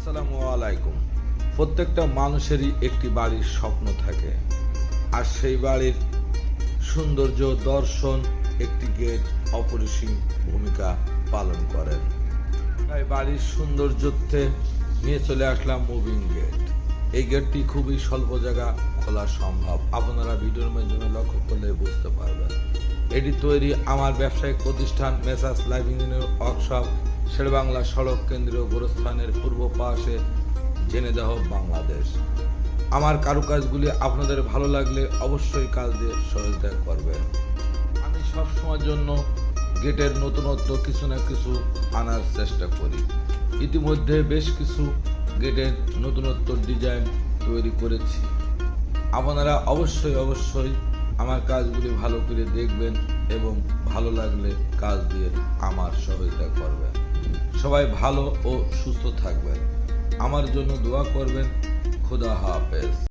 আসসালামু আলাইকুম। প্রত্যেকটা মানুষেরই একটি বাড়ির স্বপ্ন থাকে, আর সেই বাড়ির সৌন্দর্য দর্শন একটি গেট অপরিসীম ভূমিকা পালন করেন। তাই বাড়ির সৌন্দর্যতে নিয়ে চলে আসলাম মুভিং গেট। এই গেটটি খুবই স্বল্প জায়গা খোলা সম্ভব, আপনারা ভিডিওর মাধ্যমে লক্ষ্য করলে বুঝতে পারবেন। এটি তৈরি আমার ব্যবসায়িক প্রতিষ্ঠান messrs live engineer workshop, Sher-e-Bangla সড়ক কেন্দ্রীয় গোরস্থানের পূর্ব পাশে, ঝিনাইদহ, বাংলাদেশ। আমার কারুকাজগুলি আপনাদের ভালো লাগলে অবশ্যই কাজ দিয়ে সহযোগিতা করবেন। আমি সবসময়ের জন্য গেটের নতুনত্ব কিছু না কিছু আনার চেষ্টা করি। ইতিমধ্যে বেশ কিছু গেটের নতুনত্ব ডিজাইন তৈরি করেছি। আপনারা অবশ্যই আমার কাজগুলি ভালো করে দেখবেন এবং ভালো লাগলে কাজ দিয়ে আমার সহযোগিতা করবেন। সবাই ভালো ও সুস্থ থাকবেন, আমার জন্য দোয়া করবেন। খুদা হাফেজ।